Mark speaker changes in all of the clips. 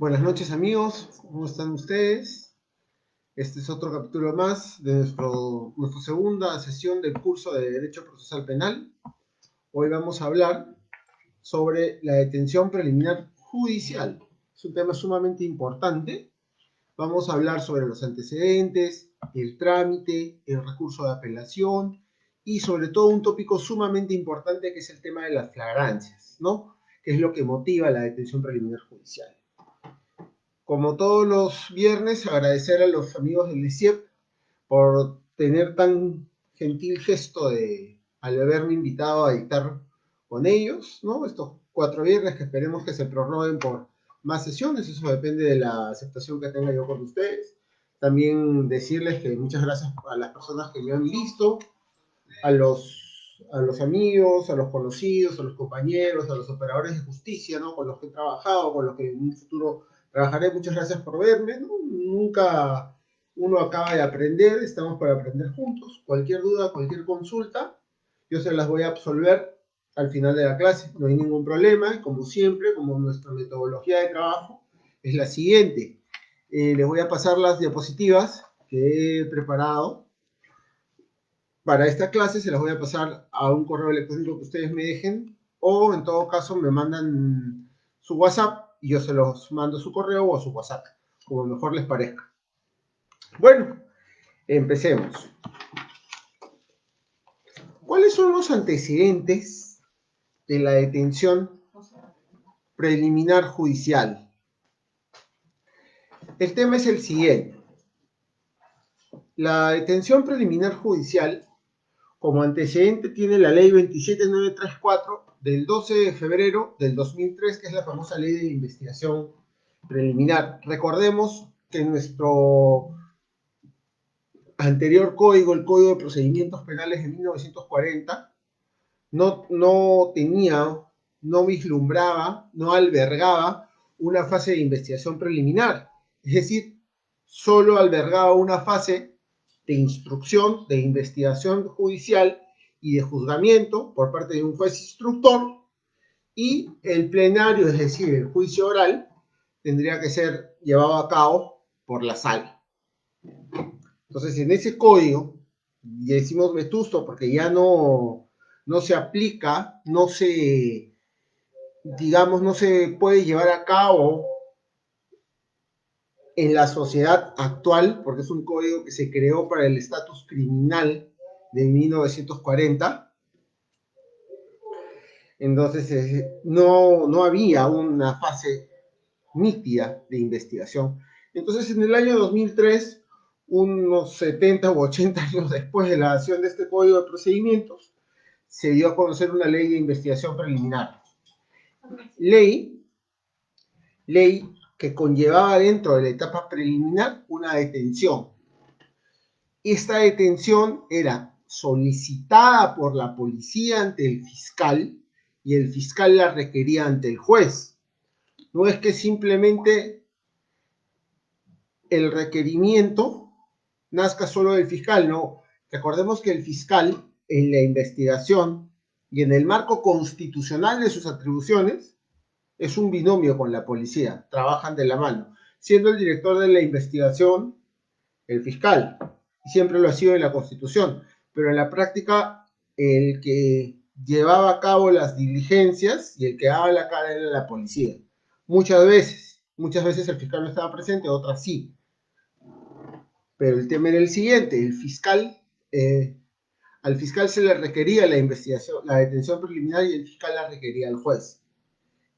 Speaker 1: Buenas noches amigos, ¿cómo están ustedes? Este es otro capítulo más de nuestra segunda sesión del curso de Derecho Procesal Penal. Hoy vamos a hablar sobre la detención preliminar judicial. Es un tema sumamente importante. Vamos a hablar sobre los antecedentes, el trámite, el recurso de apelación y sobre todo un tópico sumamente importante que es el tema de las flagrancias, ¿no? Que es lo que motiva la detención preliminar judicial. Como todos los viernes, agradecer a los amigos del ICIEP por tener tan gentil gesto al haberme invitado a dictar con ellos, ¿no? Estos 4 viernes que esperemos que se prorroguen por más sesiones, eso depende de la aceptación que tenga yo con ustedes. También decirles que muchas gracias a las personas que me han visto, a los amigos, a los conocidos, a los compañeros, a los operadores de justicia, ¿no? Con los que he trabajado, con los que en un futuro trabajaré. Muchas gracias por verme, ¿no? Nunca uno acaba de aprender, estamos para aprender juntos. Cualquier duda, cualquier consulta, yo se las voy a absolver al final de la clase, no hay ningún problema. Como siempre, como nuestra metodología de trabajo es la siguiente. Les voy a pasar las diapositivas que he preparado para esta clase, se las voy a pasar a un correo electrónico que ustedes me dejen, o en todo caso me mandan su WhatsApp y yo se los mando a su correo o a su WhatsApp, como mejor les parezca. Bueno, empecemos. ¿Cuáles son los antecedentes de la detención preliminar judicial? El tema es el siguiente. La detención preliminar judicial, como antecedente, tiene la ley 27934 del 12 de febrero del 2003, que es la famosa ley de investigación preliminar. Recordemos que nuestro anterior código, el Código de Procedimientos Penales de 1940, no tenía, no vislumbraba, no albergaba una fase de investigación preliminar. Es decir, solo albergaba una fase de instrucción, de investigación judicial y de juzgamiento por parte de un juez instructor, y el plenario, es decir, el juicio oral, tendría que ser llevado a cabo por la sala. Entonces, en ese código, ya decimos vetusto porque ya no se aplica, digamos, no se puede llevar a cabo en la sociedad actual, porque es un código que se creó para el estatus criminal de 1940. Entonces, no había una fase nítida de investigación. Entonces, en el año 2003, unos 70 u 80 años después de la acción de este Código de Procedimientos, se dio a conocer una ley de investigación preliminar. Ley que conllevaba dentro de la etapa preliminar una detención. Esta detención era solicitada por la policía ante el fiscal y el fiscal la requería ante el juez. No es que simplemente el requerimiento nazca solo del fiscal, no. Recordemos que el fiscal en la investigación y en el marco constitucional de sus atribuciones es un binomio con la policía, trabajan de la mano, siendo el director de la investigación el fiscal, siempre lo ha sido en la Constitución, pero en la práctica el que llevaba a cabo las diligencias y el que daba la cara era la policía. Muchas veces el fiscal no estaba presente, otras sí. Pero el tema era el siguiente, al fiscal se le requería la investigación, la detención preliminar, y el fiscal la requería al juez.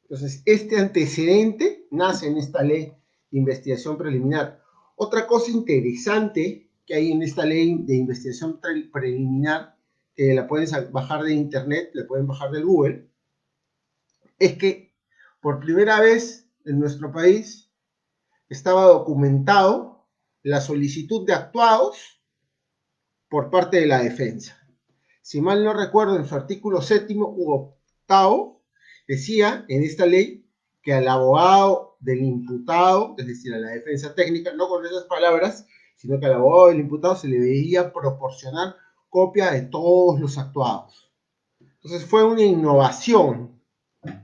Speaker 1: Entonces, este antecedente nace en esta ley de investigación preliminar. Otra cosa interesante que hay en esta ley de investigación preliminar, que la pueden bajar de internet, la pueden bajar de Google, es que por primera vez en nuestro país estaba documentado la solicitud de actuados por parte de la defensa. Si mal no recuerdo, en su artículo 7º u 8º, decía en esta ley que al abogado del imputado, es decir, a la defensa técnica, no con esas palabras, sino que al abogado del imputado se le debía proporcionar copia de todos los actuados. Entonces fue una innovación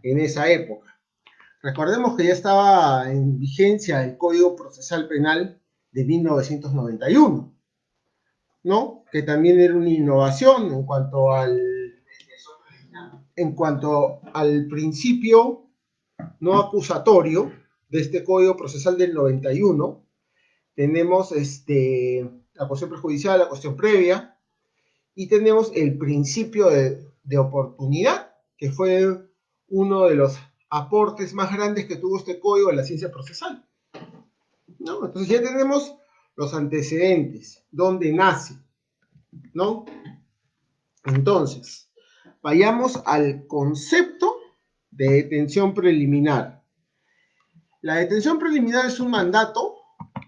Speaker 1: en esa época. Recordemos que ya estaba en vigencia el Código Procesal Penal de 1991, ¿no? Que también era una innovación en cuanto al principio no acusatorio de este Código Procesal del 91. Tenemos la cuestión prejudicial, la cuestión previa, y tenemos el principio de oportunidad, que fue uno de los aportes más grandes que tuvo este código en la ciencia procesal, ¿no? Entonces ya tenemos los antecedentes, dónde nace, ¿no? Entonces, vayamos al concepto de detención preliminar. La detención preliminar es un mandato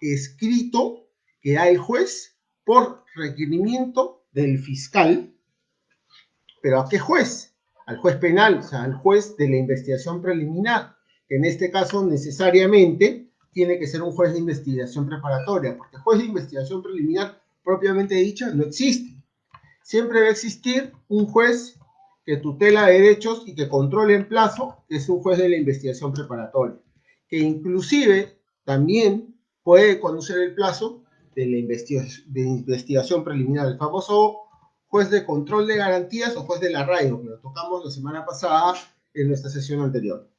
Speaker 1: escrito que da el juez por requerimiento del fiscal. ¿Pero a qué juez? Al juez penal, o sea, al juez de la investigación preliminar, que en este caso necesariamente tiene que ser un juez de investigación preparatoria, porque juez de investigación preliminar propiamente dicha no existe. Siempre va a existir un juez que tutela derechos y que controle el plazo, que es un juez de la investigación preparatoria, que inclusive también puede conocer el plazo de la investigación preliminar, el famoso juez de control de garantías o juez del arraigo, que lo tocamos la semana pasada en nuestra sesión anterior.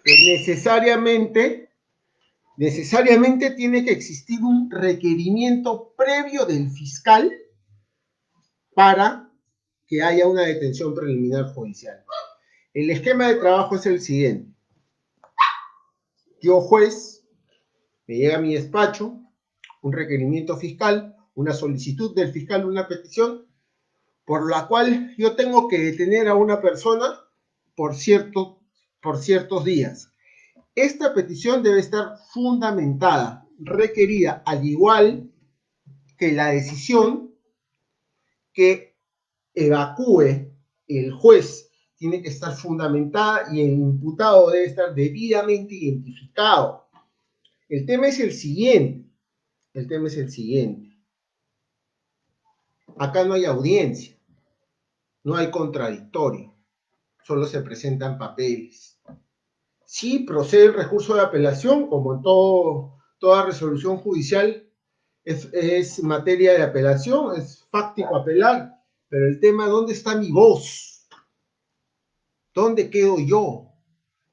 Speaker 1: Necesariamente tiene que existir un requerimiento previo del fiscal para que haya una detención preliminar judicial. El esquema de trabajo es el siguiente. Yo, juez, me llega a mi despacho un requerimiento fiscal, una solicitud del fiscal, una petición, por la cual yo tengo que detener a una persona por ciertos días. Esta petición debe estar fundamentada, requerida, al igual que la decisión que evacúe el juez tiene que estar fundamentada y el imputado debe estar debidamente identificado. El tema es el siguiente. Acá no hay audiencia, no hay contradictorio, solo se presentan papeles. Sí procede el recurso de apelación, como en toda resolución judicial es materia de apelación, es fáctico apelar, pero el tema, ¿dónde está mi voz? ¿Dónde quedo yo?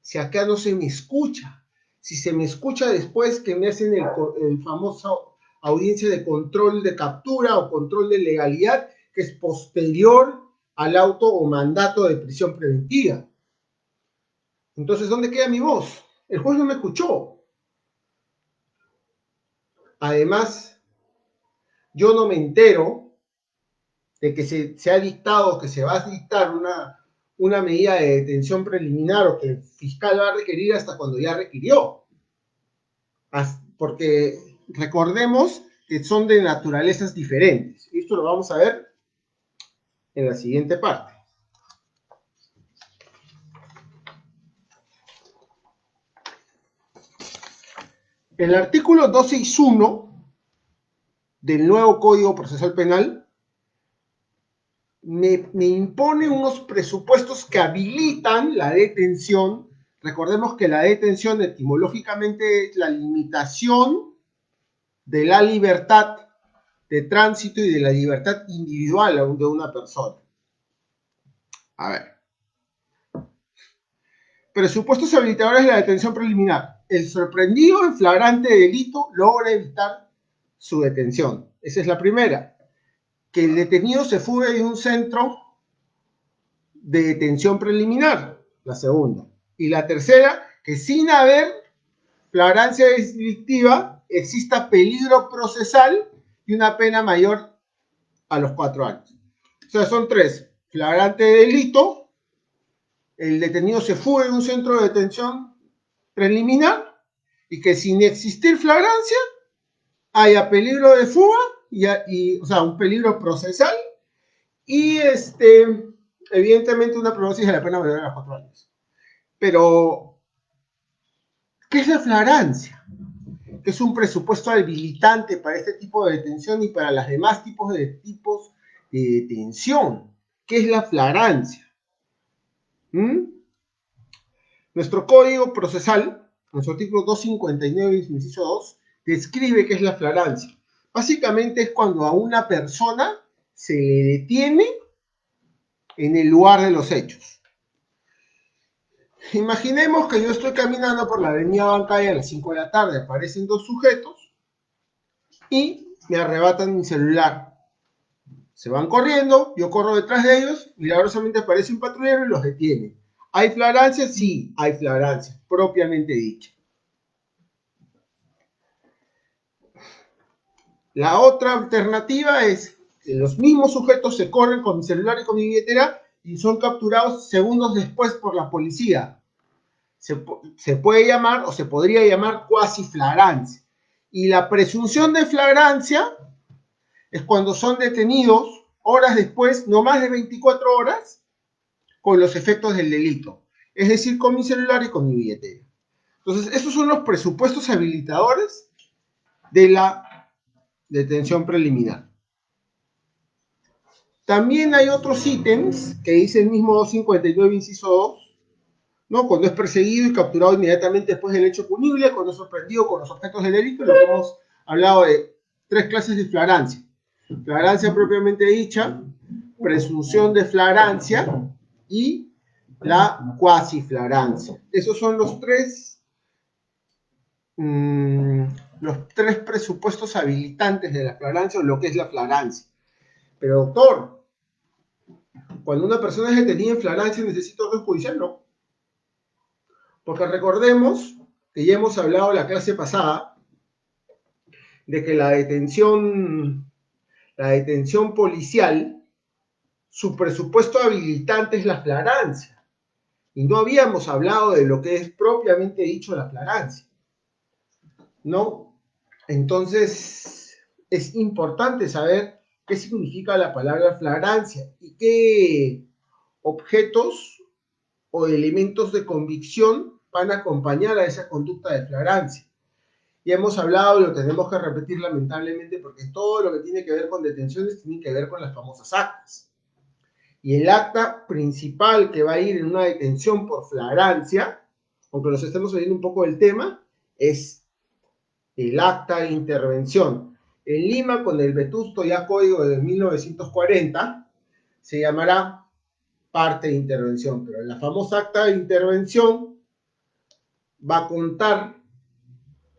Speaker 1: Si acá no se me escucha, si se me escucha después que me hacen el famoso audiencia de control de captura o control de legalidad, que es posterior al auto o mandato de prisión preventiva. Entonces, ¿dónde queda mi voz? El juez no me escuchó. Además, yo no me entero de que se ha dictado, que se va a dictar una medida de detención preliminar o que el fiscal va a requerir hasta cuando ya requirió. Porque recordemos que son de naturalezas diferentes. Esto lo vamos a ver en la siguiente parte. El artículo 261 del nuevo Código Procesal Penal me impone unos presupuestos que habilitan la detención. Recordemos que la detención etimológicamente es la limitación de la libertad de tránsito y de la libertad individual de una persona. A ver. Presupuestos habilitadores de la detención preliminar. El sorprendido en flagrante delito logra evitar su detención. Esa es la primera. Que el detenido se fugue de un centro de detención preliminar. La segunda. Y la tercera, que sin haber flagrancia delictiva exista peligro procesal y una pena mayor a los 4 años. O sea, son tres. Flagrante delito, el detenido se fugue de un centro de detención preliminar y que sin existir flagrancia haya peligro de fuga o sea, un peligro procesal y evidentemente una prognosis de la pena mayor a los 4 años. Pero, ¿qué es la flagrancia? Que es un presupuesto habilitante para este tipo de detención y para los demás tipos de detención. ¿Qué es la flagrancia? Nuestro código procesal, nuestro artículo 259, inciso 2, describe qué es la flagrancia. Básicamente es cuando a una persona se le detiene en el lugar de los hechos. Imaginemos que yo estoy caminando por la avenida Bancaya a las 5 de la tarde, aparecen dos sujetos y me arrebatan mi celular. Se van corriendo, yo corro detrás de ellos, milagrosamente aparece un patrullero y los detiene. ¿Hay flagrancia? Sí, hay flagrancia, propiamente dicha. La otra alternativa es que los mismos sujetos se corren con mi celular y con mi billetera y son capturados segundos después por la policía. Se puede llamar o se podría llamar cuasi flagrancia. Y la presunción de flagrancia es cuando son detenidos horas después, no más de 24 horas, con los efectos del delito. Es decir, con mi celular y con mi billetera. Entonces, esos son los presupuestos habilitadores de la detención preliminar. También hay otros ítems que dice el mismo 259, inciso 2, ¿no? Cuando es perseguido y capturado inmediatamente después del hecho punible, cuando es sorprendido con los objetos del delito, lo que hemos hablado de tres clases de flagrancia. Flagrancia propiamente dicha, presunción de flagrancia y la cuasiflagrancia. Esos son los tres presupuestos habilitantes de la flagrancia o lo que es la flagrancia. Pero doctor, cuando una persona es detenida en flagrancia necesita orden judicial, no. Porque recordemos que ya hemos hablado la clase pasada de que la detención policial, su presupuesto habilitante es la flagrancia. Y no habíamos hablado de lo que es propiamente dicho la flagrancia, ¿no? Entonces, es importante saber qué significa la palabra flagrancia y qué objetos o elementos de convicción van a acompañar a esa conducta de flagrancia. Ya hemos hablado y lo tenemos que repetir lamentablemente porque todo lo que tiene que ver con detenciones tiene que ver con las famosas actas. Y el acta principal que va a ir en una detención por flagrancia, aunque nos estemos oyendo un poco del tema, es el acta de intervención. En Lima, con el vetusto ya código de 1940, se llamará parte de intervención, pero la famosa acta de intervención va a contar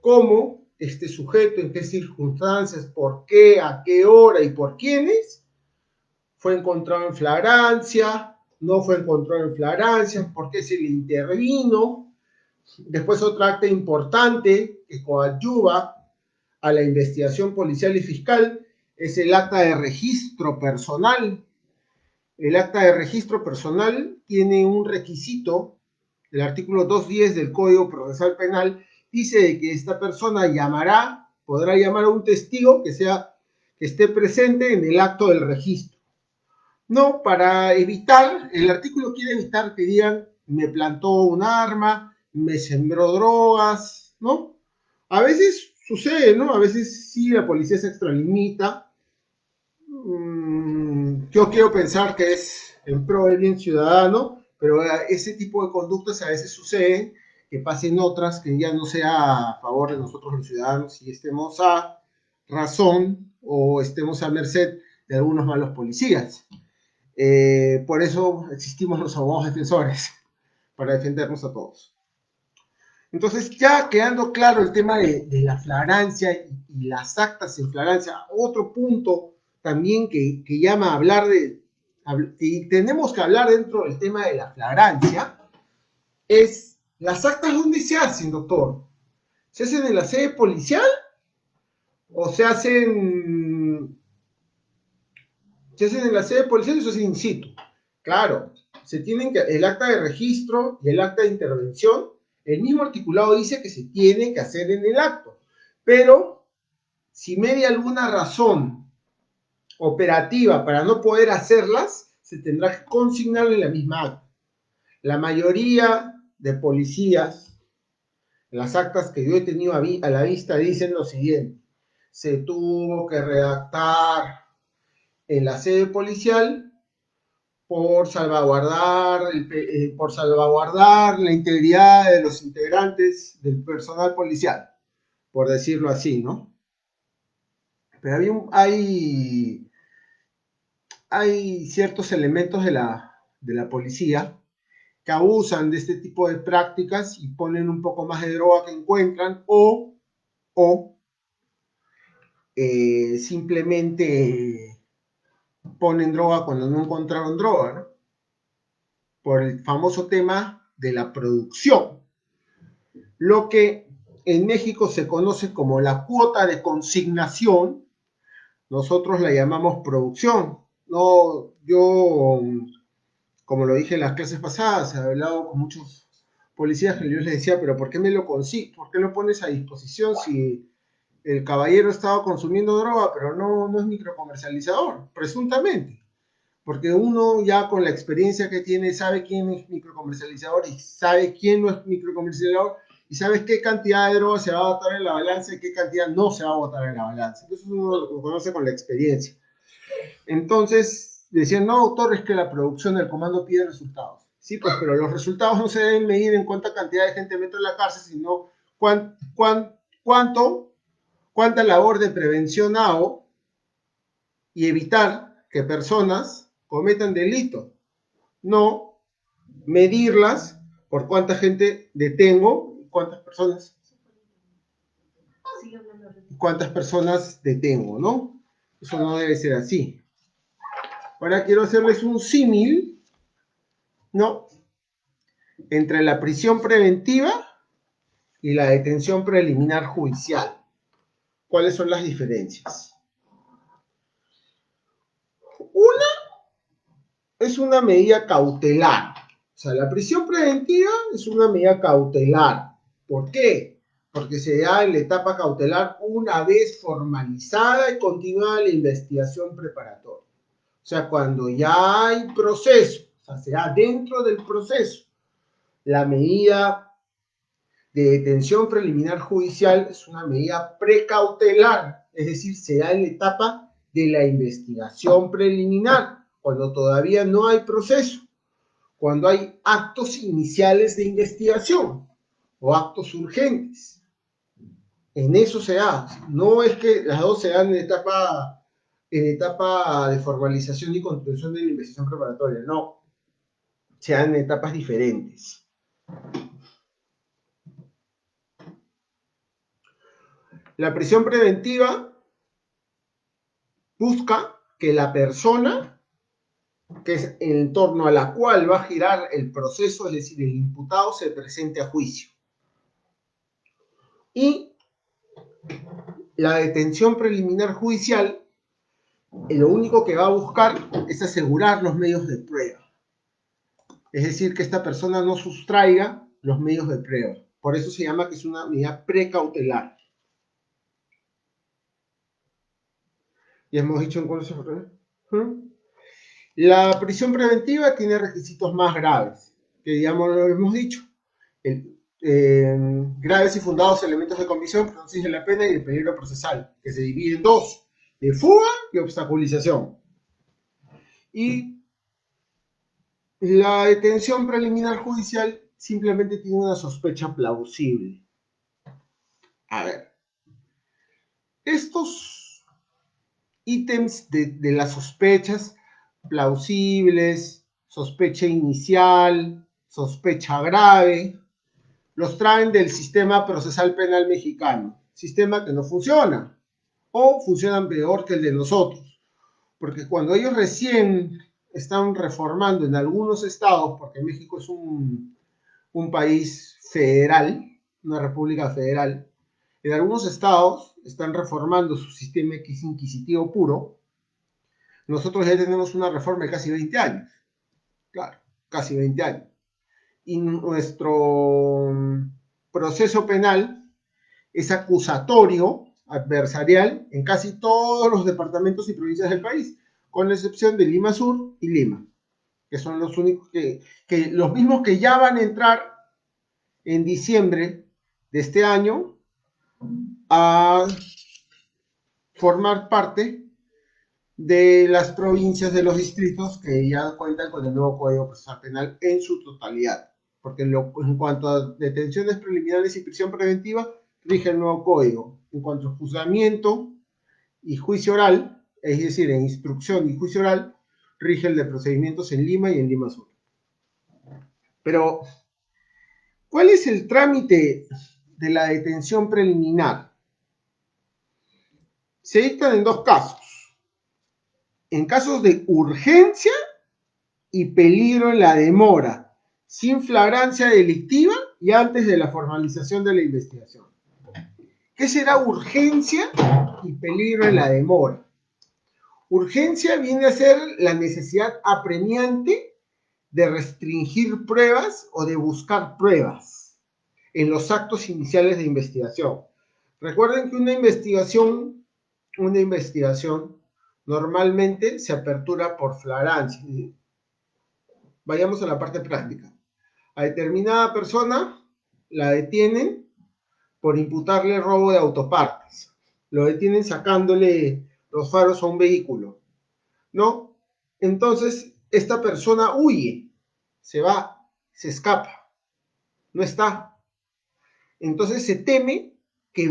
Speaker 1: cómo este sujeto, en qué circunstancias, por qué, a qué hora y por quiénes fue encontrado en flagrancia, no fue encontrado en flagrancia, por qué se le intervino. Después otra acta importante que coadyuva a la investigación policial y fiscal es el acta de registro personal. El acta de registro personal tiene un requisito, el artículo 210 del Código Procesal Penal dice de que esta persona podrá llamar a un testigo que esté presente en el acto del registro. No, para evitar, el artículo quiere evitar que digan me plantó un arma, me sembró drogas, ¿no? A veces sucede, ¿no? A veces sí la policía se extralimita. Yo quiero pensar que es en pro del bien ciudadano, pero ese tipo de conductas a veces suceden, que pasen otras que ya no sea a favor de nosotros los ciudadanos y estemos a razón o estemos a merced de algunos malos policías. Por eso existimos los abogados defensores, para defendernos a todos. Entonces, ya quedando claro el tema de la flagrancia y las actas en flagrancia, otro punto también que llama a hablar y tenemos que hablar dentro del tema de la flagrancia, es las actas donde se hacen, doctor. ¿Se hacen en la sede policial o se hacen en la sede policial o se hacen in situ? Claro, el acta de registro y el acta de intervención, el mismo articulado dice que se tiene que hacer en el acto, pero si media alguna razón operativa para no poder hacerlas, se tendrá que consignar en la misma acta. La mayoría de policías, las actas que yo he tenido a la vista dicen lo siguiente: se tuvo que redactar en la sede policial por salvaguardar la integridad de los integrantes del personal policial, por decirlo así, ¿no? Pero hay ciertos elementos de la policía que abusan de este tipo de prácticas y ponen un poco más de droga que encuentran o simplemente ponen droga cuando no encontraron droga, ¿no? Por el famoso tema de la producción. Lo que en México se conoce como la cuota de consignación, nosotros la llamamos producción. No, yo, como lo dije en las clases pasadas, he hablado con muchos policías que yo les decía, pero ¿por qué me lo consigues? ¿Por qué lo pones a disposición si el caballero estaba consumiendo droga, pero no es microcomercializador, presuntamente? Porque uno ya con la experiencia que tiene sabe quién es microcomercializador y sabe quién no es microcomercializador y sabes qué cantidad de droga se va a botar en la balanza y qué cantidad no se va a botar en la balanza. Entonces uno lo conoce con la experiencia. Entonces decían, no, doctor, es que la producción del comando pide resultados. Sí, pues, pero los resultados no se deben medir en cuánta cantidad de gente mete en la cárcel, sino cuánta labor de prevención hago y evitar que personas cometan delitos. No medirlas por cuánta gente detengo, cuántas personas detengo, ¿no? Eso no debe ser así. Ahora quiero hacerles un símil, ¿no? Entre la prisión preventiva y la detención preliminar judicial. ¿Cuáles son las diferencias? Una es una medida cautelar. O sea, la prisión preventiva es una medida cautelar. ¿Por qué? Porque se da en la etapa cautelar una vez formalizada y continuada la investigación preparatoria. O sea, cuando ya hay proceso, o sea, se da dentro del proceso, la medida de detención preliminar judicial es una medida precautelar, es decir, se da en la etapa de la investigación preliminar, cuando todavía no hay proceso, cuando hay actos iniciales de investigación o actos urgentes. En eso se da. No es que las dos se dan en etapa de formalización y continuación de la investigación preparatoria, no. Se dan en etapas diferentes. La prisión preventiva busca que la persona, que es en torno a la cual va a girar el proceso, es decir, el imputado, se presente a juicio. Y la detención preliminar judicial, lo único que va a buscar es asegurar los medios de prueba. Es decir, que esta persona no sustraiga los medios de prueba. Por eso se llama que es una medida precautelar. Ya hemos dicho en curso. La prisión preventiva tiene requisitos más graves, que ya lo hemos dicho. Graves y fundados elementos de comisión, pronosis de la pena y el peligro procesal, que se divide en dos, de fuga y obstaculización. Y la detención preliminar judicial simplemente tiene una sospecha plausible. A ver, estos ítems de las sospechas plausibles, sospecha inicial, sospecha grave, los traen del sistema procesal penal mexicano, sistema que no funciona o funcionan peor que el de nosotros, porque cuando ellos recién están reformando en algunos estados, porque México es un país federal, una república federal, en algunos estados están reformando su sistema inquisitivo puro. Nosotros ya tenemos una reforma de casi 20 años, claro, casi 20 años. Y nuestro proceso penal es acusatorio, adversarial, en casi todos los departamentos y provincias del país, con la excepción de Lima Sur y Lima, que son los únicos que los mismos que ya van a entrar en diciembre de este año a formar parte de las provincias de los distritos que ya cuentan con el nuevo Código Procesal Penal en su totalidad. Porque en cuanto a detenciones preliminares y prisión preventiva, rige el nuevo código. En cuanto a juzgamiento y juicio oral, es decir, en instrucción y juicio oral, rige el de procedimientos en Lima y en Lima Sur. Pero, ¿cuál es el trámite de la detención preliminar? Se dictan en dos casos. En casos de urgencia y peligro en la demora, sin flagrancia delictiva y antes de la formalización de la investigación. ¿Qué será urgencia y peligro en la demora? Urgencia viene a ser la necesidad apremiante de restringir pruebas o de buscar pruebas en los actos iniciales de investigación. Recuerden que una investigación normalmente se apertura por flagrancia. Vayamos a la parte práctica. A determinada persona la detienen por imputarle robo de autopartes. Lo detienen sacándole los faros a un vehículo, ¿no? Entonces, esta persona huye, se va, se escapa, no está. Entonces se teme que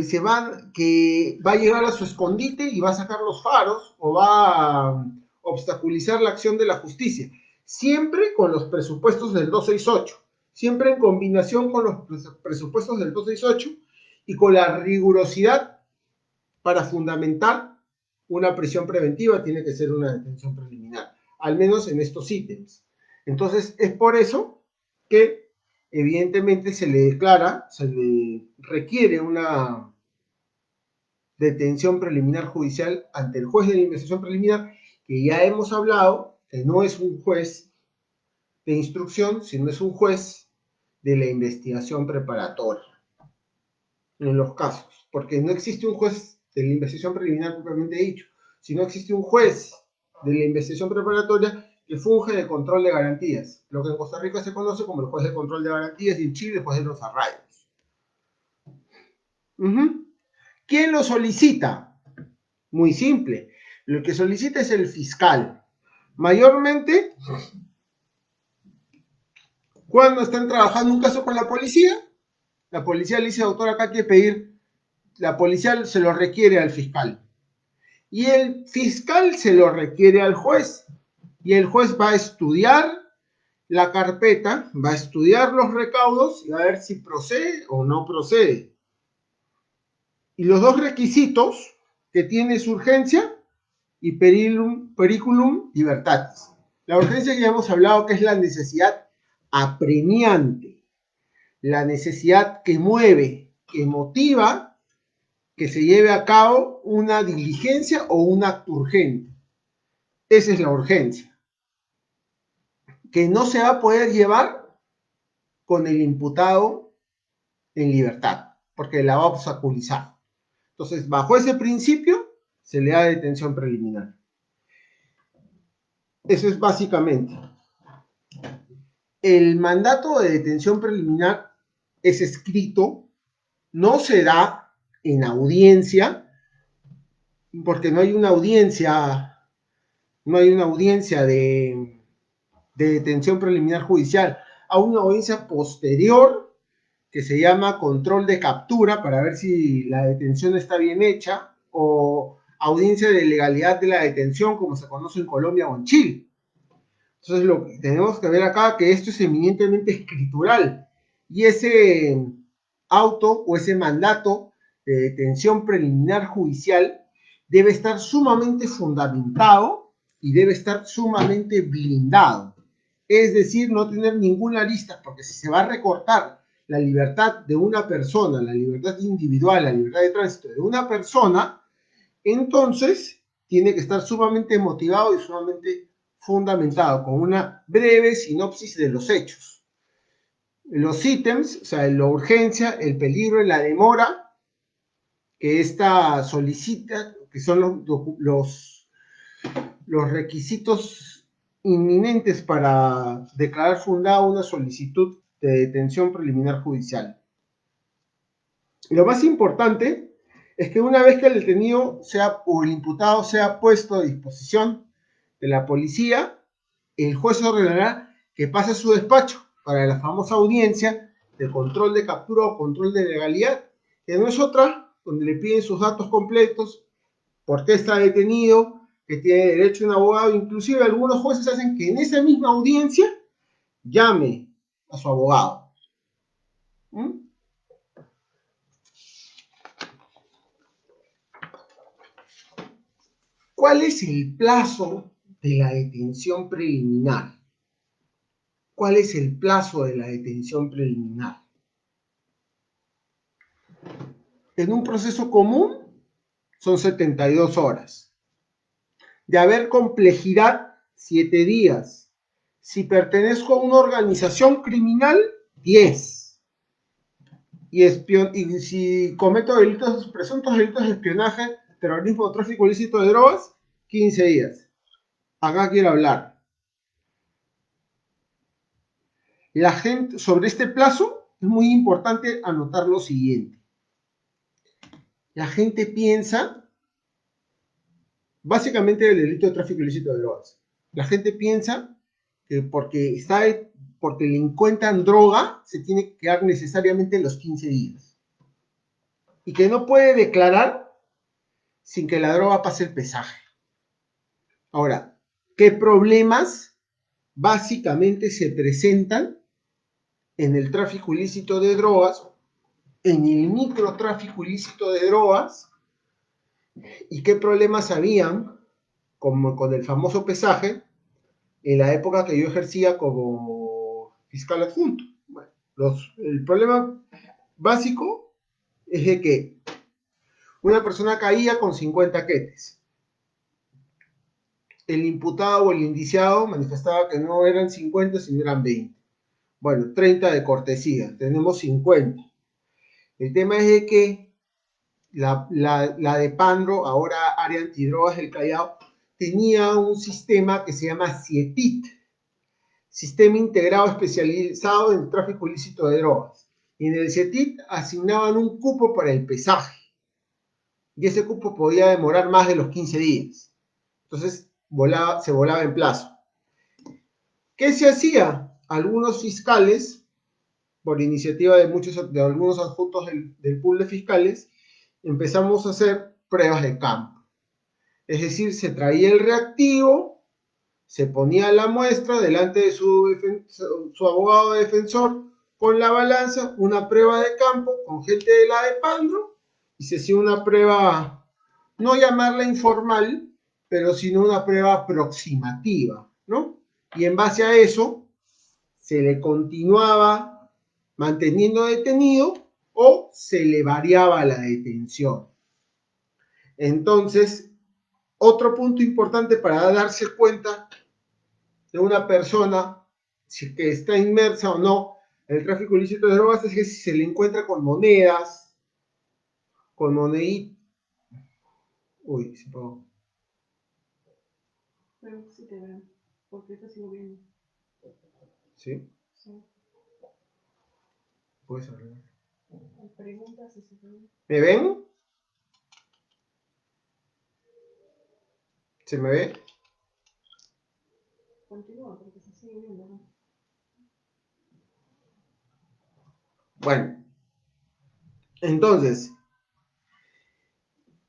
Speaker 1: va a llegar a su escondite y va a sacar los faros o va a obstaculizar la acción de la justicia. Siempre con los presupuestos del 268, siempre en combinación con los presupuestos del 268 y con la rigurosidad para fundamentar una prisión preventiva, tiene que ser una detención preliminar, al menos en estos ítems. Entonces, es por eso que evidentemente se le requiere una detención preliminar judicial ante el juez de la investigación preliminar, que ya hemos hablado, que no es un juez de instrucción, sino es un juez de la investigación preparatoria, en los casos, porque no existe un juez de la investigación preliminar propiamente dicho, sino existe un juez de la investigación preparatoria que funge de control de garantías, lo que en Costa Rica se conoce como el juez de control de garantías y en Chile el juez de los arraios. ¿Quién lo solicita? Muy simple. Lo que solicita es el fiscal. Mayormente, cuando están trabajando un caso con la policía le dice, doctor, acá hay que pedir, la policía se lo requiere al fiscal. Y el fiscal se lo requiere al juez. Y el juez va a estudiar la carpeta, va a estudiar los recaudos y va a ver si procede o no procede. Y los dos requisitos que tiene es urgencia y periculum libertatis. La urgencia que ya hemos hablado que es la necesidad apremiante, la necesidad que mueve, que motiva que se lleve a cabo una diligencia o un acto urgente. Esa es la urgencia, que no se va a poder llevar con el imputado en libertad, porque la va a obstaculizar. Entonces, bajo ese principio, se le da detención preliminar. Eso es básicamente. El mandato de detención preliminar es escrito, no se da en audiencia, porque no hay una audiencia de detención preliminar judicial, a una audiencia posterior que se llama control de captura para ver si la detención está bien hecha, o audiencia de legalidad de la detención, como se conoce en Colombia o en Chile. Entonces, lo que tenemos que ver acá que esto es eminentemente escritural y ese auto o ese mandato de detención preliminar judicial debe estar sumamente fundamentado y debe estar sumamente blindado. Es decir, no tener ninguna lista, porque si se va a recortar la libertad de una persona, la libertad individual, la libertad de tránsito de una persona, entonces tiene que estar sumamente motivado y sumamente fundamentado, con una breve sinopsis de los hechos. Los ítems, o sea, la urgencia, el peligro y la demora que esta solicita, que son los requisitos inminentes para declarar fundada una solicitud de detención preliminar judicial. Lo más importante es que una vez que el detenido sea, o el imputado sea puesto a disposición de la policía, el juez ordenará que pase a su despacho para la famosa audiencia de control de captura o control de legalidad, que no es otra, donde le piden sus datos completos, por qué está detenido, que tiene derecho a un abogado. Inclusive algunos jueces hacen que en esa misma audiencia llame a su abogado. ¿Mm? ¿Cuál es el plazo de la detención preliminar? ¿Cuál es el plazo de la detención preliminar? En un proceso común son 72 horas. De haber complejidad, 7 días. Si pertenezco a una organización criminal, 10. Y si cometo delitos, presuntos delitos de espionaje, terrorismo o tráfico ilícito de drogas, 15 días. Acá quiero hablar. La gente, sobre este plazo, es muy importante anotar lo siguiente. La gente piensa, básicamente, el delito de tráfico ilícito de drogas. La gente piensa que porque le encuentran droga, se tiene que quedar necesariamente los 15 días. Y que no puede declarar sin que la droga pase el pesaje. Ahora, ¿qué problemas básicamente se presentan en el tráfico ilícito de drogas, en el microtráfico ilícito de drogas, y qué problemas habían como con el famoso pesaje en la época que yo ejercía como fiscal adjunto? Bueno, el problema básico es de que una persona caía con 50 quetes. El imputado o el indiciado manifestaba que no eran 50, sino eran 20. Bueno, 30 de cortesía, tenemos 50. El tema es de que la de Pandro, ahora área antidrogas del Callao, tenía un sistema que se llama CIEPIT, Sistema Integrado Especializado en Tráfico Ilícito de Drogas. Y en el CIEPIT asignaban un cupo para el pesaje. Y ese cupo podía demorar más de los 15 días. Entonces se volaba en plazo. ¿Qué se hacía? Algunos fiscales, por iniciativa de algunos adjuntos del pool de fiscales, empezamos a hacer pruebas de campo. Es decir, se traía el reactivo, se ponía la muestra delante de su abogado defensor con la balanza, una prueba de campo con gente de la de Pandro, y se hacía una prueba, no llamarla informal, pero sino una prueba aproximativa, ¿no? Y en base a eso, se le continuaba manteniendo detenido o se le variaba la detención. Entonces, otro punto importante para darse cuenta de una persona, si que está inmersa o no en el tráfico ilícito de drogas, es que si se le encuentra con monedas, con moneditas. Uy, se apagó.
Speaker 2: Pero sí te veo, porque te sigo viendo.
Speaker 1: ¿Sí?
Speaker 2: Sí.
Speaker 1: Puedes hablar.
Speaker 2: Preguntas si se ven.
Speaker 1: ¿Me ven? ¿Se me ve?
Speaker 2: Continúa, porque se sigue viendo, ¿no?
Speaker 1: Bueno, entonces,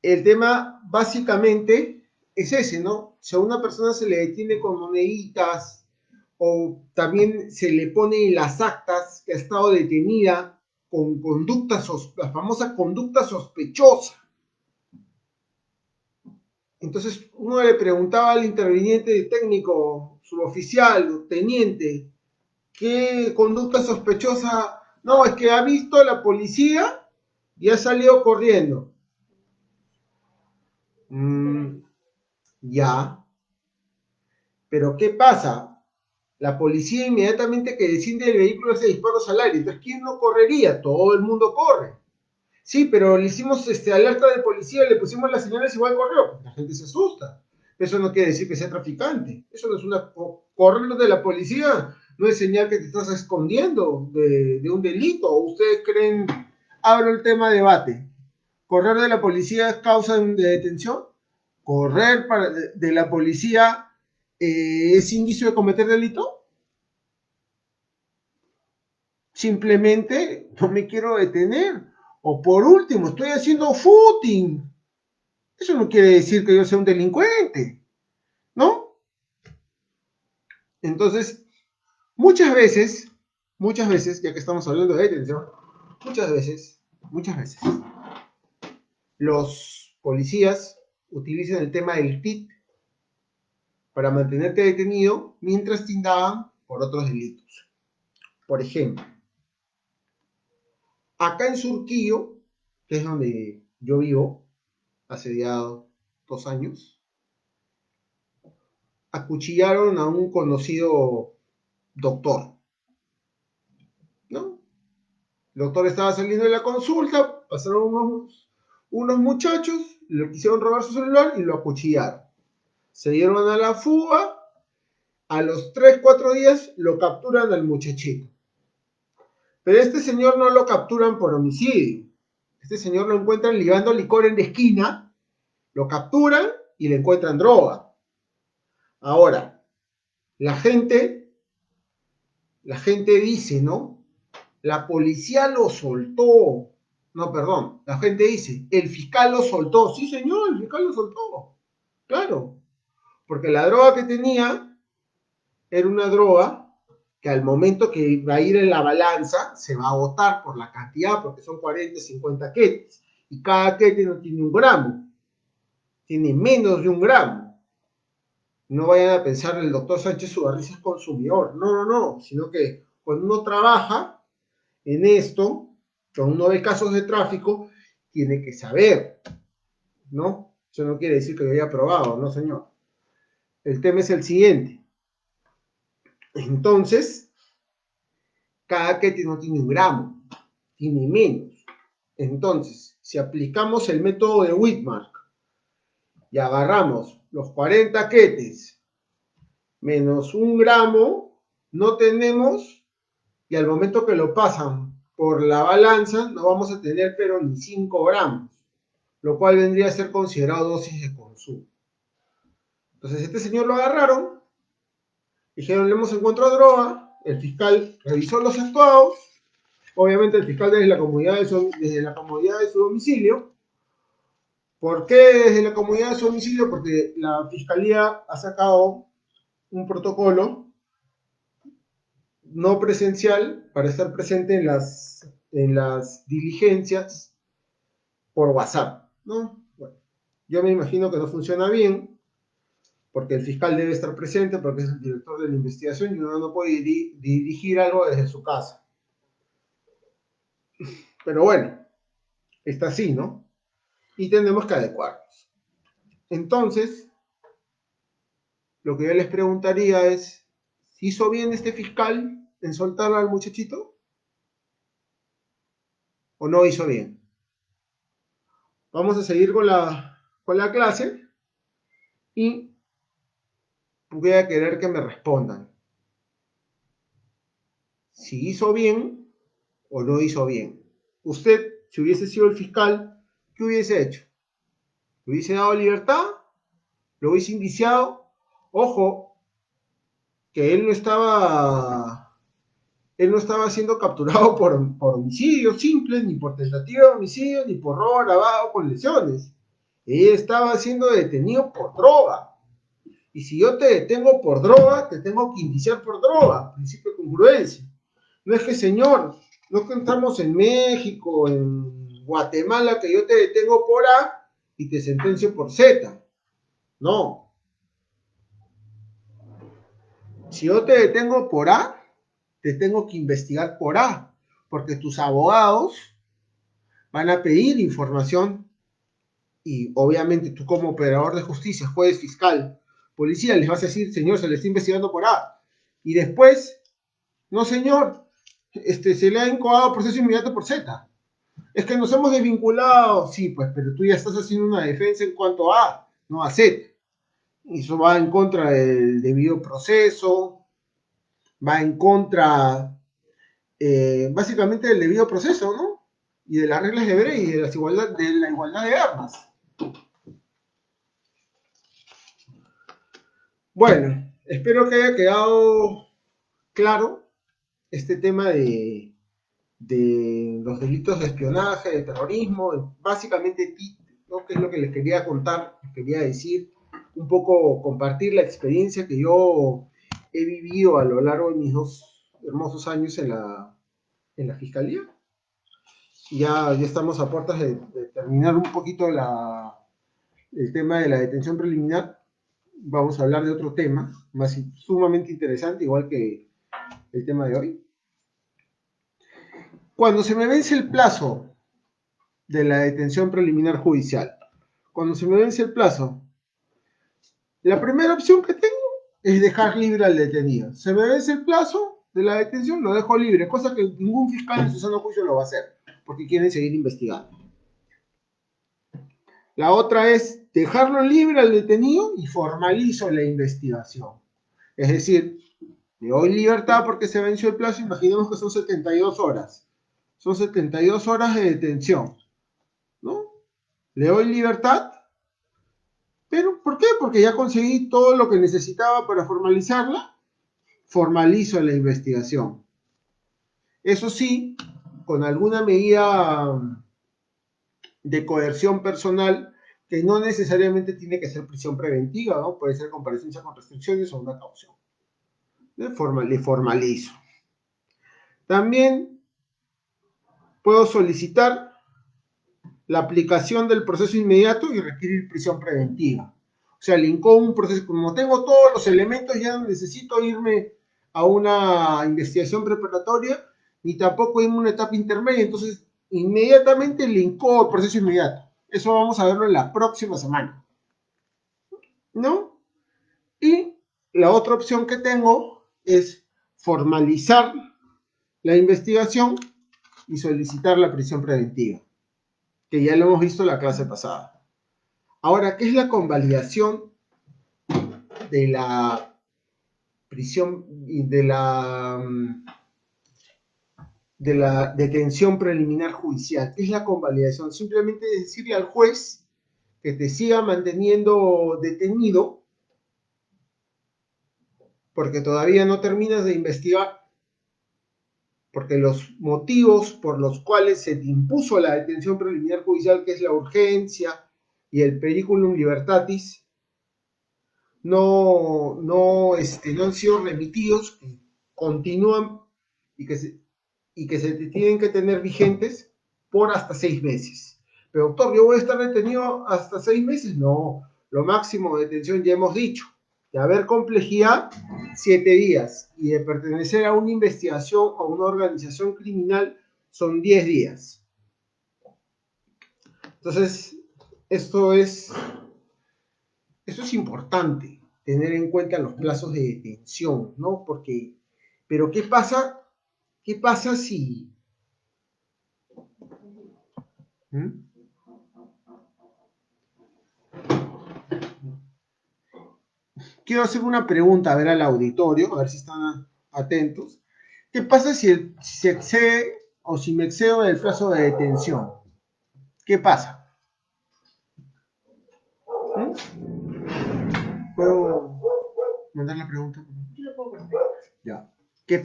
Speaker 1: el tema básicamente es ese, ¿no? Si a una persona se le detiene con moneditas o también se le pone en las actas que ha estado detenida con la famosa conducta sospechosa. Entonces uno le preguntaba al interviniente técnico, suboficial, teniente, ¿qué conducta sospechosa? No, es que ha visto a la policía y ha salido corriendo. Ya, pero ¿qué pasa? La policía inmediatamente que desciende del vehículo hace disparos al aire. Entonces, ¿quién no correría? Todo el mundo corre. Sí, pero le hicimos alerta de policía, le pusimos las señales igual corrió. La gente se asusta. Eso no quiere decir que sea traficante. Eso no es una... Correr de la policía no es señal que te estás escondiendo de un delito. ¿O ustedes creen? Abro el tema de debate. ¿Correr de la policía es causa de detención? ¿Correr de la policía es indicio de cometer delito? Simplemente no me quiero detener. O por último, estoy haciendo footing. Eso no quiere decir que yo sea un delincuente, ¿no? Entonces, muchas veces, ya que estamos hablando de detención, muchas veces, los policías utilizan el tema del TIT para mantenerte detenido mientras te indagan por otros delitos. Por ejemplo, acá en Surquillo, que es donde yo vivo, hace ya 2 años, acuchillaron a un conocido doctor, ¿no? El doctor estaba saliendo de la consulta, pasaron unos muchachos, le quisieron robar su celular y lo acuchillaron. Se dieron a la fuga, a los 3, 4 días lo capturan al muchachito. Pero este señor no lo capturan por homicidio. Este señor lo encuentran ligando licor en la esquina, lo capturan y le encuentran droga. Ahora, la gente dice, ¿no? La policía lo soltó. No, perdón. La gente dice, el fiscal lo soltó. Sí, señor, el fiscal lo soltó. Claro. Porque la droga que tenía era una droga que al momento que va a ir en la balanza se va a agotar por la cantidad, porque son 40, 50 ketes. Y cada kete no tiene 1 gramo. Tiene menos de 1 gramo. No vayan a pensar el doctor Sánchez Ugarriza es consumidor. No, no, no. Sino que cuando uno trabaja en esto, cuando uno ve casos de tráfico, tiene que saber, ¿no? Eso no quiere decir que lo haya probado, no, señor. El tema es el siguiente. Entonces, cada que no tiene 1 gramo, tiene menos. Entonces, si aplicamos el método de Whitmark y agarramos los 40 ketes menos 1 gramo, no tenemos, y al momento que lo pasan por la balanza, no vamos a tener pero ni 5 gramos, lo cual vendría a ser considerado dosis de consumo. Entonces, este señor lo agarraron, dijeron, le hemos encontrado droga, el fiscal revisó los actuados, obviamente el fiscal desde la comodidad de su domicilio. ¿Por qué desde la comodidad de su domicilio? Porque la fiscalía ha sacado un protocolo no presencial para estar presente en las diligencias por WhatsApp, ¿no? Bueno, yo me imagino que no funciona bien, porque el fiscal debe estar presente, porque es el director de la investigación y uno no puede dirigir algo desde su casa. Pero bueno, está así, ¿no? Y tenemos que adecuarnos. Entonces, lo que yo les preguntaría es, ¿hizo bien este fiscal en soltar al muchachito? ¿O no hizo bien? Vamos a seguir con la clase y voy a querer que me respondan si hizo bien o no hizo bien. Usted, si hubiese sido el fiscal, ¿qué hubiese hecho? ¿Le hubiese dado libertad? ¿Lo hubiese indiciado? Ojo, que él no estaba siendo capturado por homicidio simple, ni por tentativa de homicidio, ni por robo agravado con lesiones. Él estaba siendo detenido por droga. Y si yo te detengo por droga, te tengo que indiciar por droga, principio de congruencia. No es que, señor, no es que estamos en México, en Guatemala, que yo te detengo por A y te sentencio por Z. No. Si yo te detengo por A, te tengo que investigar por A, porque tus abogados van a pedir información y obviamente tú como operador de justicia, juez, fiscal, policía, les vas a decir, señor, se le está investigando por A. Y después, no señor, se le ha incoado proceso inmediato por Z. Es que nos hemos desvinculado, sí, pues, pero tú ya estás haciendo una defensa en cuanto a A, no a Z. Y eso va en contra del debido proceso, va en contra, básicamente, del debido proceso, ¿no? y de las reglas de Bray y de la igualdad de armas. Bueno, espero que haya quedado claro este tema de los delitos de espionaje, de terrorismo, básicamente, ¿no? Que es lo que les quería contar, les quería decir, un poco compartir la experiencia que yo he vivido a lo largo de mis 2 hermosos años en la fiscalía. Ya estamos a puertas de terminar un poquito el tema de la detención preliminar. Vamos a hablar de otro tema, más sumamente interesante, igual que el tema de hoy. Cuando se me vence el plazo de la detención preliminar judicial, cuando se me vence el plazo, la primera opción que tengo es dejar libre al detenido. Se me vence el plazo de la detención, lo dejo libre, cosa que ningún fiscal en su sano juicio lo va a hacer, porque quieren seguir investigando. La otra es dejarlo libre al detenido y formalizo la investigación. Es decir, le doy libertad porque se venció el plazo, imaginemos que son 72 horas. Son 72 horas de detención, ¿no? Le doy libertad, pero ¿por qué? Porque ya conseguí todo lo que necesitaba para formalizarla, formalizo la investigación. Eso sí, con alguna medida de coerción personal que no necesariamente tiene que ser prisión preventiva, ¿no? Puede ser comparecencia con restricciones o una caución. Le formalizo. También puedo solicitar la aplicación del proceso inmediato y requerir prisión preventiva. O sea, le incomo un proceso, como tengo todos los elementos, ya no necesito irme a una investigación preparatoria, ni tampoco irme a una etapa intermedia, entonces inmediatamente le incomo el proceso inmediato. Eso vamos a verlo en la próxima semana, ¿no? Y la otra opción que tengo es formalizar la investigación y solicitar la prisión preventiva, que ya lo hemos visto en la clase pasada. Ahora, ¿qué es la convalidación de la prisión y de la detención preliminar judicial? ¿Qué es la convalidación? Simplemente decirle al juez que te siga manteniendo detenido porque todavía no terminas de investigar, porque los motivos por los cuales se te impuso la detención preliminar judicial, que es la urgencia y el periculum libertatis, no han sido remitidos, continúan y que se tienen que tener vigentes por hasta 6 meses. Pero doctor, ¿yo voy a estar detenido hasta 6 meses? No, lo máximo de detención ya hemos dicho. De haber complejidad, 7 días. Y de pertenecer a una investigación o a una organización criminal son 10 días. Entonces, esto es importante, tener en cuenta los plazos de detención, ¿no? Porque, pero ¿qué pasa? ¿Qué pasa si... ¿Mm? Quiero hacer una pregunta, a ver al auditorio, a ver si están atentos. ¿Qué pasa si se excede o si me excedo del plazo de detención? ¿Qué pasa? ¿Mm? ¿Puedo mandar la pregunta?
Speaker 2: Yo lo puedo poner.
Speaker 1: Ya. ¿Qué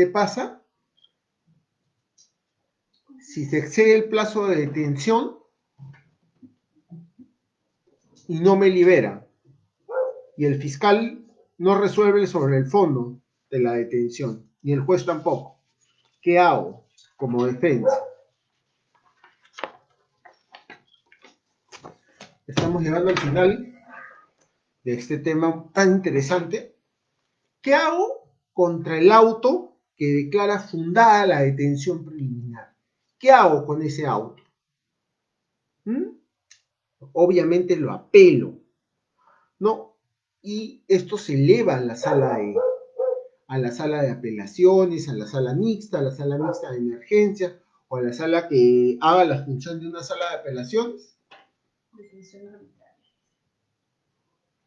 Speaker 1: pasa si se excede el plazo de detención y no me libera? Y el fiscal no resuelve sobre el fondo de la detención, ni el juez tampoco. ¿Qué hago como defensa? Estamos llegando al final de este tema tan interesante. ¿Qué hago contra el auto que declara fundada la detención preliminar? ¿Qué hago con ese auto? ¿Mm? Obviamente lo apelo, ¿no? Y esto se eleva a la sala de apelaciones, a la sala mixta, de emergencia, o a la sala que haga la función de una sala de apelaciones.
Speaker 2: Detención arbitraria.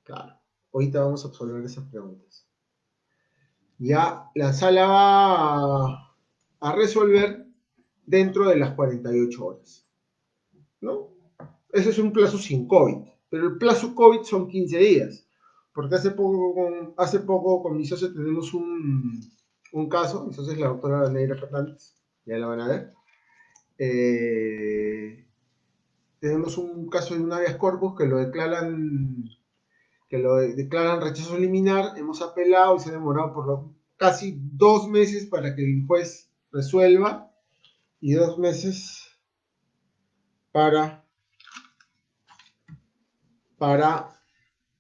Speaker 1: Claro, ahorita vamos a absolver esas preguntas. Ya la sala va a resolver dentro de las 48 horas, ¿no? Ese es un plazo sin COVID, pero el plazo COVID son 15 días, porque hace poco con mi socio tenemos un caso, mi socio es la doctora Neira Fernández, ya la van a ver. Tenemos un caso de un habeas corpus que lo declaran rechazo liminar, hemos apelado y se ha demorado por casi 2 meses para que el juez resuelva y 2 meses para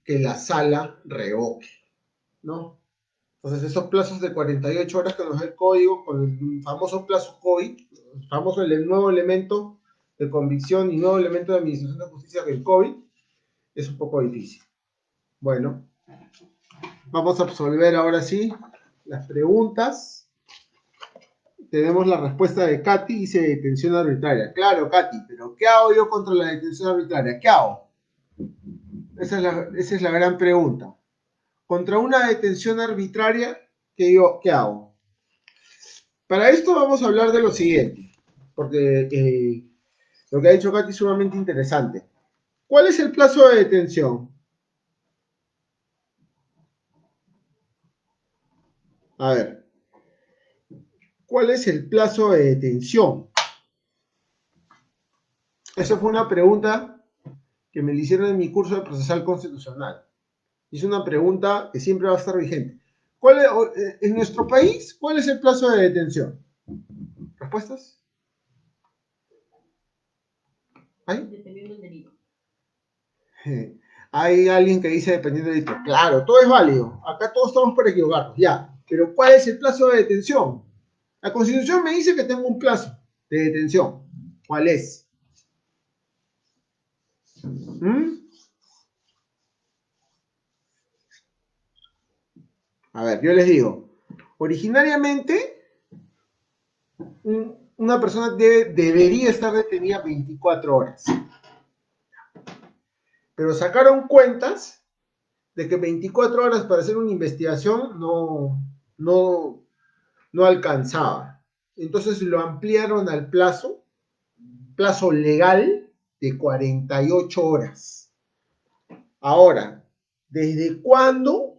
Speaker 1: que la sala revoque, ¿no? Entonces esos plazos de 48 horas que nos da el código, con el famoso plazo COVID, el famoso el nuevo elemento de convicción y nuevo elemento de administración de justicia que el COVID, es un poco difícil. Bueno, vamos a absolver ahora sí las preguntas. Tenemos la respuesta de Katy, dice detención arbitraria. Claro, Katy, pero ¿qué hago yo contra la detención arbitraria? ¿Qué hago? Esa es la gran pregunta. Contra una detención arbitraria, ¿qué hago? Para esto vamos a hablar de lo siguiente, porque lo que ha dicho Katy es sumamente interesante. ¿Cuál es el plazo de detención? A ver, ¿cuál es el plazo de detención? Esa fue una pregunta que me le hicieron en mi curso de procesal constitucional. Es una pregunta que siempre va a estar vigente. En nuestro país, ¿cuál es el plazo de detención? ¿Respuestas? ¿Hay?
Speaker 2: Dependiendo del delito.
Speaker 1: Hay alguien que dice dependiendo del delito. Claro, todo es válido. Acá todos estamos por equivocarnos, ya. Pero ¿cuál es el plazo de detención? La Constitución me dice que tengo un plazo de detención. ¿Cuál es? ¿Mm? A ver, yo les digo. Originariamente, una persona debería estar detenida 24 horas. Pero sacaron cuentas de que 24 horas para hacer una investigación no alcanzaba. Entonces lo ampliaron al plazo legal de 48 horas. Ahora, ¿desde cuándo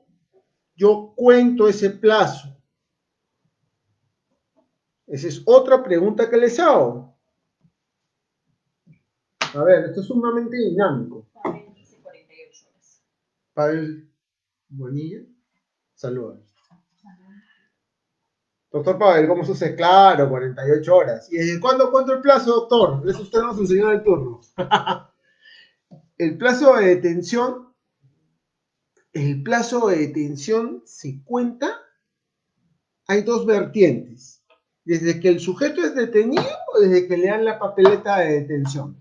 Speaker 1: yo cuento ese plazo? Esa es otra pregunta que les hago. A ver, esto es sumamente dinámico.
Speaker 2: Pavel dice 48 horas.
Speaker 1: Pavel Bonilla, saludos. Doctor Pavel, ¿cómo sucede? Claro, 48 horas. ¿Y desde cuándo cuento el plazo, doctor? Eso usted nos enseñó en el turno. El plazo de detención se cuenta, hay dos vertientes. Desde que el sujeto es detenido o desde que le dan la papeleta de detención.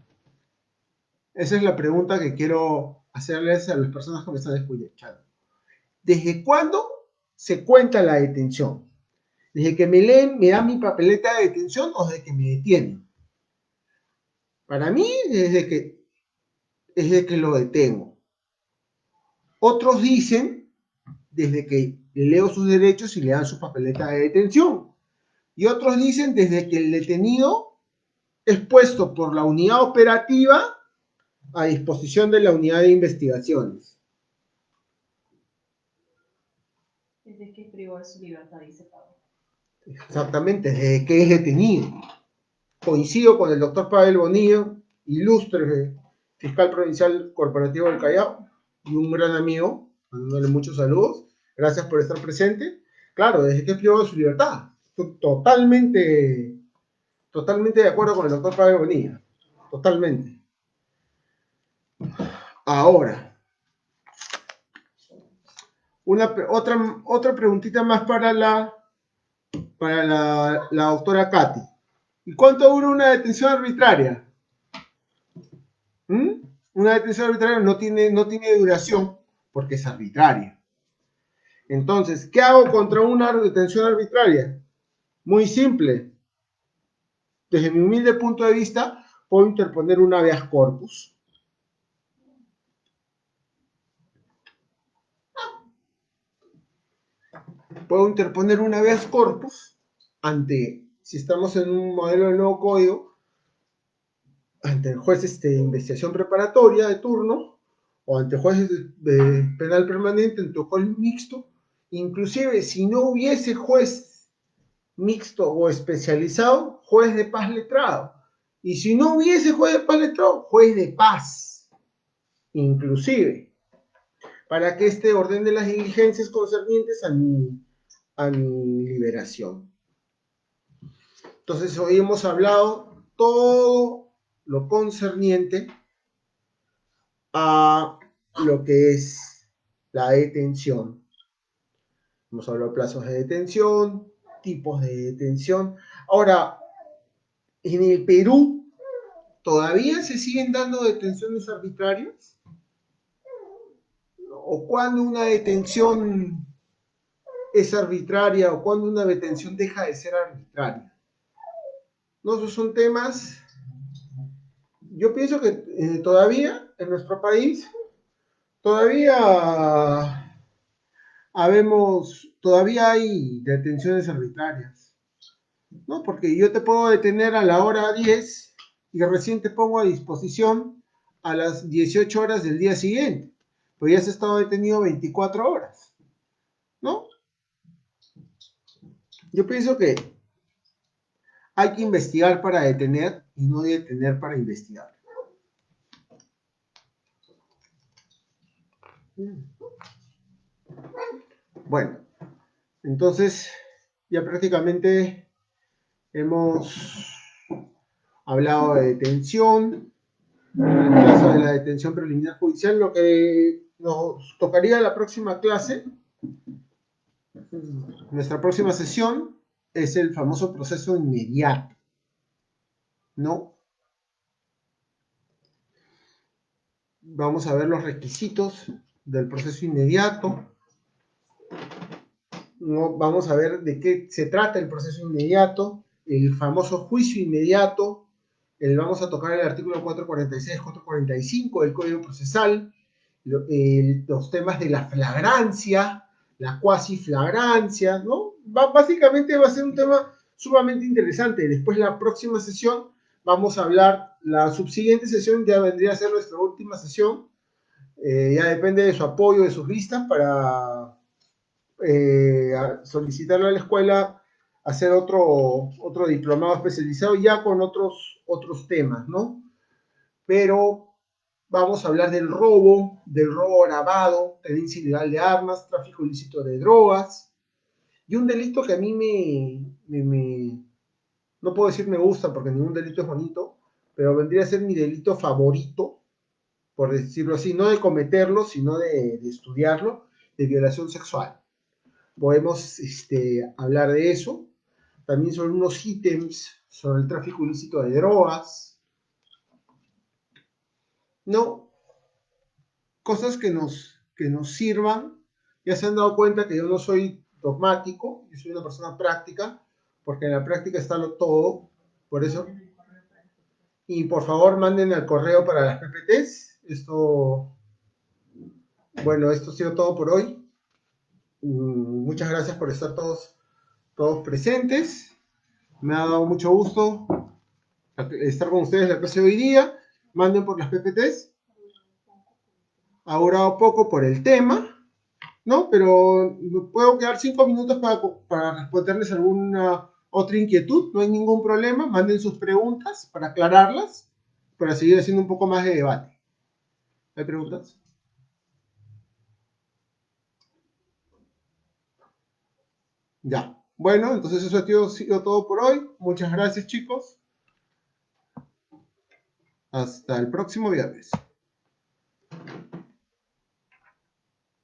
Speaker 1: Esa es la pregunta que quiero hacerles a las personas que me están escuchando. ¿Desde cuándo se cuenta la detención? ¿Desde que me dan mi papeleta de detención o desde que me detienen? Para mí, desde que lo detengo. Otros dicen desde que le leo sus derechos y le dan su papeleta de detención. Y otros dicen desde que el detenido es puesto por la unidad operativa a disposición de la unidad de investigaciones.
Speaker 2: Desde que privó de su libertad, dice Pablo.
Speaker 1: Exactamente, desde que es detenido. Coincido con el doctor Pavel Bonilla, ilustre fiscal provincial corporativo del Callao y un gran amigo, mandándole muchos saludos. Gracias por estar presente. Claro, desde que es privado de su libertad. Estoy totalmente de acuerdo con el doctor Pavel Bonilla. Totalmente. Ahora, otra preguntita más para la doctora Katy. ¿Y cuánto dura una detención arbitraria? ¿Mm? Una detención arbitraria no tiene duración porque es arbitraria. Entonces, ¿qué hago contra una detención arbitraria? Muy simple. Desde mi humilde punto de vista, puedo interponer un habeas corpus. Puedo interponer un habeas corpus ante si estamos en un modelo de nuevo código, ante el juez de investigación preparatoria de turno, o ante el juez de penal permanente, ante el juez mixto, inclusive si no hubiese juez mixto o especializado, juez de paz letrado. Y si no hubiese juez de paz letrado, juez de paz, inclusive, para que ordene las diligencias concernientes a mi liberación. Entonces, hoy hemos hablado todo lo concerniente a lo que es la detención. Hemos hablado de plazos de detención, tipos de detención. Ahora, en el Perú, ¿todavía se siguen dando detenciones arbitrarias? ¿O cuando una detención es arbitraria o cuando una detención deja de ser arbitraria? No, esos son temas. Yo pienso que todavía en nuestro país, todavía todavía hay detenciones arbitrarias, ¿no? Porque yo te puedo detener a la hora 10 y recién te pongo a disposición a las 18 horas del día siguiente, pero ya has estado detenido 24 horas, ¿no? Yo pienso que hay que investigar para detener y no detener para investigar. Bueno, entonces ya prácticamente hemos hablado de detención, en el caso de la detención preliminar judicial. Lo que nos tocaría la próxima clase, nuestra próxima sesión, es el famoso proceso inmediato, ¿no? Vamos a ver los requisitos del proceso inmediato. ¿No? Vamos a ver de qué se trata el proceso inmediato, el famoso juicio inmediato. Vamos a tocar el artículo 446, 445 del Código Procesal, los temas de la flagrancia, la cuasi flagrancia, ¿no? Básicamente va a ser un tema sumamente interesante. Después, la próxima sesión, vamos a hablar, la subsiguiente sesión ya vendría a ser nuestra última sesión. Ya depende de su apoyo, de sus listas, para solicitarle a la escuela hacer otro diplomado especializado ya con otros temas, ¿no? Pero vamos a hablar del robo agravado, tenencia ilegal de armas, tráfico ilícito de drogas, y un delito que a mí no puedo decir me gusta porque ningún delito es bonito, pero vendría a ser mi delito favorito, por decirlo así, no de cometerlo, sino de estudiarlo, de violación sexual. Podemos hablar de eso. También sobre unos ítems sobre el tráfico ilícito de drogas. No, cosas que nos sirvan. Ya se han dado cuenta que yo no soy dogmático, yo soy una persona práctica, porque en la práctica está todo. Por eso. Y por favor, manden al correo para las PPTs. Bueno, esto ha sido todo por hoy. Muchas gracias por estar todos presentes. Me ha dado mucho gusto estar con ustedes la clase de hoy día. Manden por las PPTs. Ha durado poco por el tema, ¿no? Pero me puedo quedar 5 minutos para responderles alguna otra inquietud. No hay ningún problema. Manden sus preguntas para aclararlas, para seguir haciendo un poco más de debate. ¿Hay preguntas? Ya. Bueno, entonces eso ha sido todo por hoy. Muchas gracias, chicos. Hasta el próximo viernes.